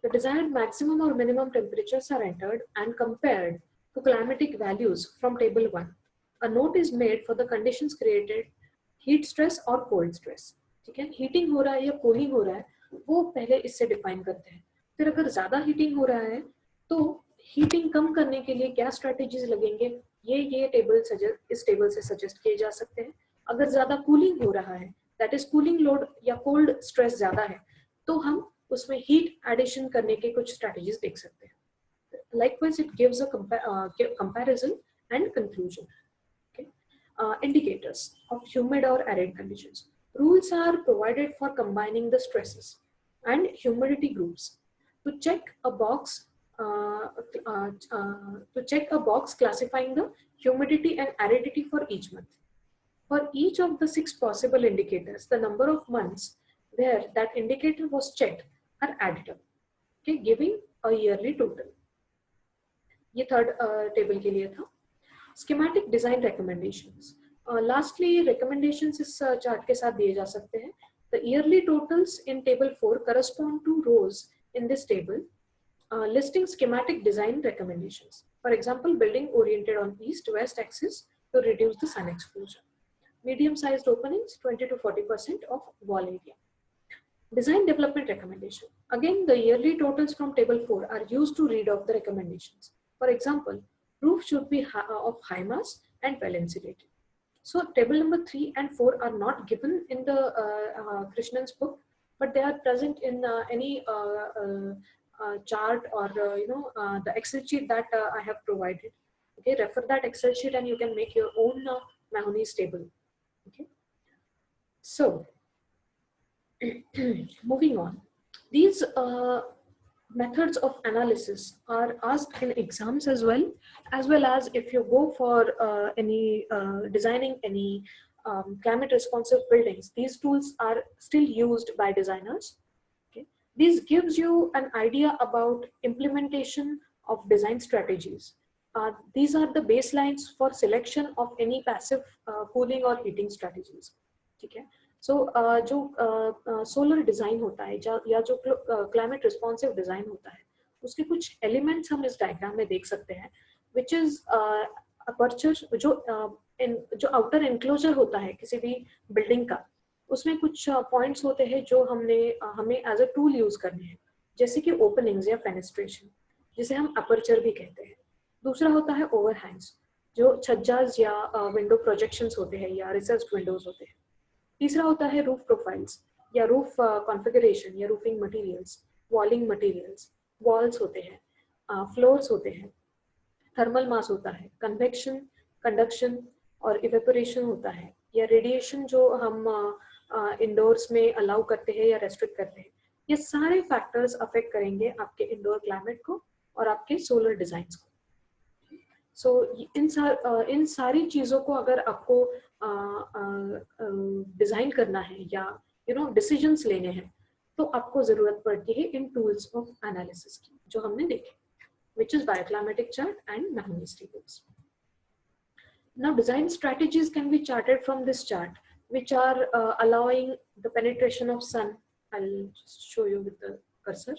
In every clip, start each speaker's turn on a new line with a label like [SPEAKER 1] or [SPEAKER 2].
[SPEAKER 1] The desired maximum or minimum temperatures are entered and compared to climatic values from table 1. A note is made for the conditions created, heat stress or cold stress. ठीक है, heating हो रहा है या cooling हो रहा है वो पहले इससे डिफाइन करते हैं. फिर अगर ज्यादा हीटिंग हो रहा है तो हीटिंग कम करने के लिए क्या स्ट्रेटेजीज लगेंगे, ये टेबल इस टेबल से सजेस्ट किए जा सकते हैं. अगर ज्यादा कूलिंग हो रहा है, दैट इज कूलिंग लोड या कोल्ड स्ट्रेस ज्यादा है, तो हम उसमें हीट एडिशन करने के कुछ स्ट्रेटेजीज देख सकते हैं. Likewise, it gives a comparison and conclusion. Okay. Indicators of humid or arid conditions. Rules are provided for combining the stresses and humidity groups. To check a box, classifying the humidity and aridity for each month. For each of the 6 possible indicators, the number of months where that indicator was checked are added up, okay, giving a yearly total. ये third table के लिए था. Schematic design recommendations. Lastly recommendations इस chart के साथ दिए जा सकते हैं. The yearly totals in table 4 correspond to rows in this table listing schematic design recommendations. For example, building oriented on east-west axis to reduce the sun exposure. Medium-sized openings, 20 to 40% of wall area. Design development recommendation. Again, the yearly totals from table 4 are used to read off the recommendations. For example, roof should be of high mass and well insulated. So table number 3 and 4 are not given in the Krishnan's book, but they are present in any chart or the Excel sheet that I have provided. Okay, refer that Excel sheet and you can make your own Mahoney's table. Okay, so moving on, these methods of analysis are asked in exams as well as if you go for any designing any climate responsive buildings. These tools are still used by designers. Okay, this gives you an idea about implementation of design strategies. These are the baselines for selection of any passive cooling or heating strategies. ठीक है. सो जो solar design होता है या जो climate responsive design होता है उसके कुछ एलिमेंट्स हम इस डायग्राम में देख सकते हैं, विच इज अपर्चर. जो आउटर एनक्लोजर होता है किसी भी बिल्डिंग का, उसमें कुछ पॉइंट्स होते हैं जो हमें एज अ टूल यूज करने हैं, जैसे कि ओपनिंग्स या फेनेस्ट्रेशन, जिसे हम अपर्चर भी कहते हैं. दूसरा होता है ओवरहैंग्स, जो छज्जाज या विंडो प्रोजेक्शंस होते हैं या रिसर्च्ड विंडोज होते हैं. तीसरा होता है रूफ प्रोफाइल्स या रूफ कॉन्फ़िगरेशन या रूफिंग मटेरियल्स, वॉलिंग मटेरियल्स, वॉल्स होते हैं, फ्लोर्स होते हैं, थर्मल मास होता है, कन्वेक्शन, कंडक्शन और इवेपोरेशन होता है, या रेडिएशन जो हम इंडोर्स में अलाउ करते हैं या रेस्ट्रिक्ट करते हैं. ये सारे फैक्टर्स अफेक्ट करेंगे आपके इंडोर क्लाइमेट को और आपके सोलर डिजाइन्स को. सो इन सारी चीज़ों को अगर आपको डिज़ाइन करना है या डिसीजंस लेने हैं, तो आपको ज़रूरत पड़ती है इन टूल्स ऑफ एनालिसिस की जो हमने देखे, which is bioclimatic chart and Mahoney's tables. Now, design strategies can be charted from this chart, which are allowing the penetration of sun. I'll just show you with the cursor.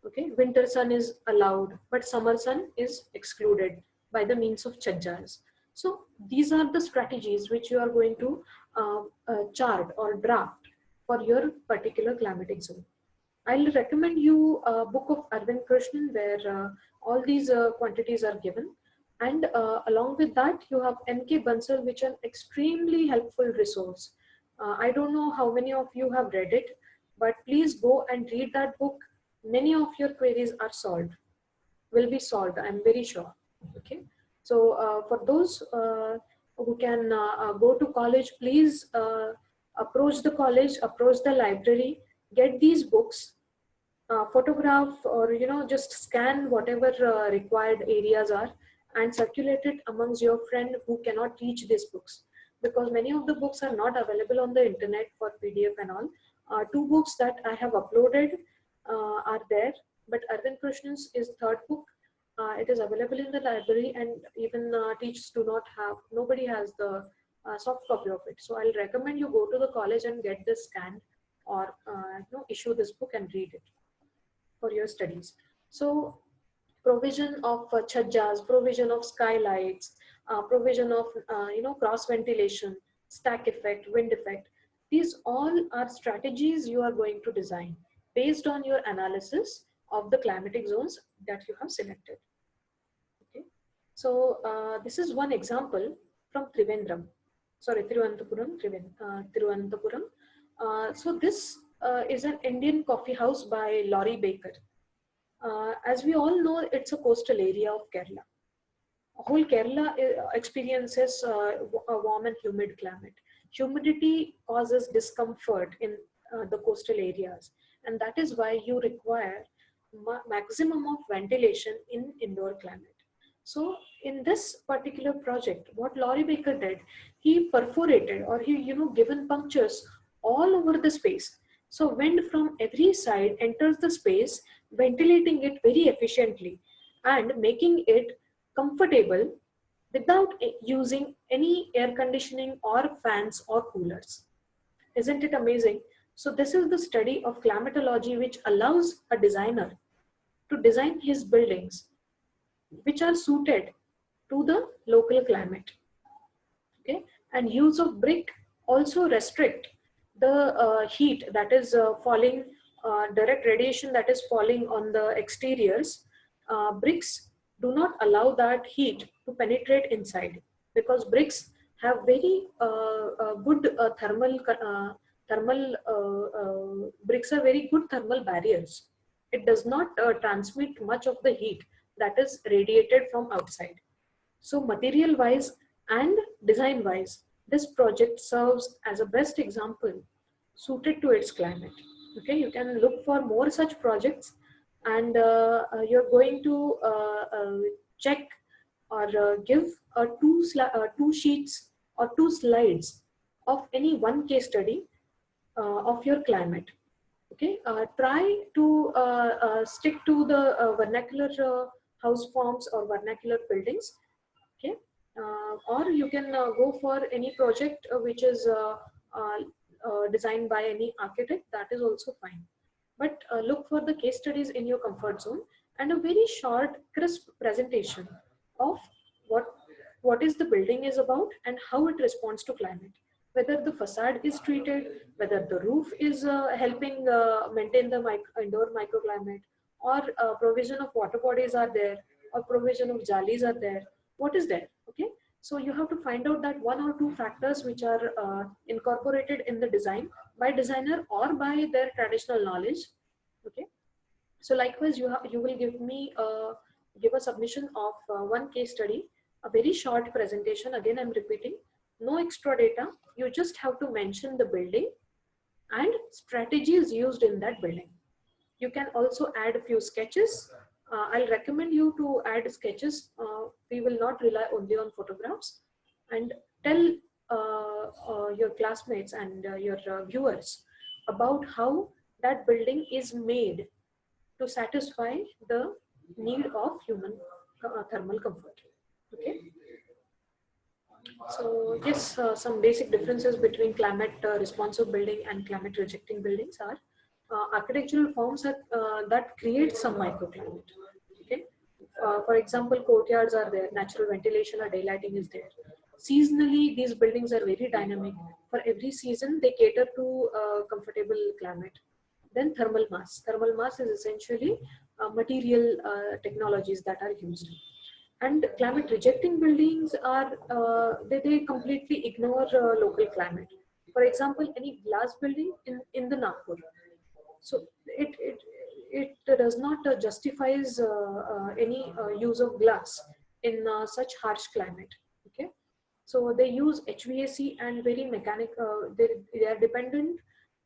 [SPEAKER 1] Okay, winter sun is allowed, but summer sun is excluded by the means of chajjas. So these are the strategies which you are going to chart or draft for your particular climatic zone. I'll recommend you a book of Arvind Krishnan where all these quantities are given, and along with that you have N.K. Bansal, which is an extremely helpful resource. I don't know how many of you have read it, but please go and read that book. Many of your queries are will be solved, I'm very sure. Okay, so for those who can go to college, please approach the college, approach the library, get these books, photograph or just scan whatever required areas are, and circulate it amongst your friend who cannot reach these books, because many of the books are not available on the internet for PDF and all. 2 books that I have uploaded are there, but Arvind Krishnan's is third book. It is available in the library, and even teachers do not have, nobody has the soft copy of it. So I'll recommend you go to the college and get this scanned or issue this book and read it. for your studies. So provision of chajjas, provision of skylights, provision of cross ventilation, stack effect, wind effect. These all are strategies you are going to design based on your analysis of the climatic zones that you have selected. Okay. So this is one example from Trivandrum. Sorry, Thiruvananthapuram. So this is an Indian coffee house by Laurie Baker. As we all know, it's a coastal area of Kerala. Whole Kerala experiences a warm and humid climate. Humidity causes discomfort in the coastal areas, and that is why you require maximum of ventilation in indoor climate. So in this particular project, what Laurie Baker did, he perforated, or he given punctures all over the space. So wind from every side enters the space, ventilating it very efficiently and making it comfortable without using any air conditioning or fans or coolers. Isn't it amazing? So this is the study of climatology which allows a designer to design his buildings which are suited to the local climate. Okay, and use of brick also restrict the heat that is falling, direct radiation that is falling on the exteriors. Bricks do not allow that heat to penetrate inside, because bricks have very good bricks are very good thermal barriers. It does not transmit much of the heat that is radiated from outside. So material wise and design wise, this project serves as a best example suited to its climate. Okay, you can look for more such projects, and you're going to check or give two sheets or two slides of any one case study of your climate. Okay, try to stick to the vernacular house forms or vernacular buildings. Okay, or you can go for any project which is designed by any architect. That is also fine, but look for the case studies in your comfort zone and a very short crisp presentation of what is the building is about and how it responds to climate, whether the facade is treated, whether the roof is helping maintain the indoor microclimate, or provision of water bodies are there, or provision of jalis are there. What is there? Okay, so you have to find out that one or two factors which are incorporated in the design by designer or by their traditional knowledge. Okay, so likewise you will give a submission of one case study, a very short presentation. Again, I'm repeating, no extra data. You just have to mention the building and strategies used in that building. You can also add a few sketches. I'll recommend you to add sketches. We will not rely only on photographs. And tell your classmates and your viewers about how that building is made to satisfy the need of human thermal comfort. Okay. So yes, some basic differences between climate responsive building and climate rejecting buildings are architectural forms that create some microclimate. Okay, for example, courtyards are there, natural ventilation or daylighting is there. Seasonally, these buildings are very dynamic. For every season, they cater to comfortable climate. Then thermal mass. Thermal mass is essentially material technologies that are used. And climate rejecting buildings are they completely ignore local climate. For example, any glass building in the Nagpur, so it does not justifies any use of glass in such harsh climate. Okay, so they use HVAC and very mechanic. They are dependent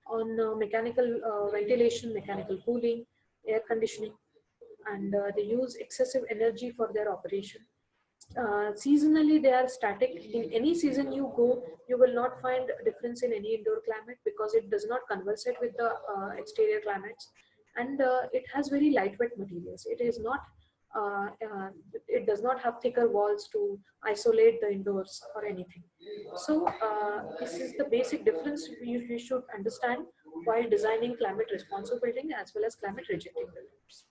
[SPEAKER 1] on mechanical ventilation, mechanical cooling, air conditioning, and they use excessive energy for their operation. Seasonally, they are static. In any season you go, you will not find a difference in any indoor climate because it does not conversate with the exterior climates, and it has very lightweight materials. It is not. It does not have thicker walls to isolate the indoors or anything. So this is the basic difference you should understand while designing climate responsive building as well as climate rejecting buildings.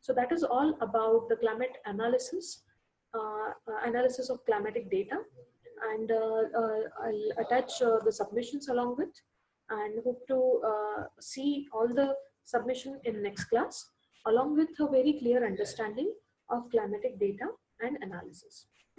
[SPEAKER 1] So that is all about the climate analysis, analysis of climatic data, and I'll attach the submissions along with, and hope to see all the submission in next class along with a very clear understanding of climatic data and analysis.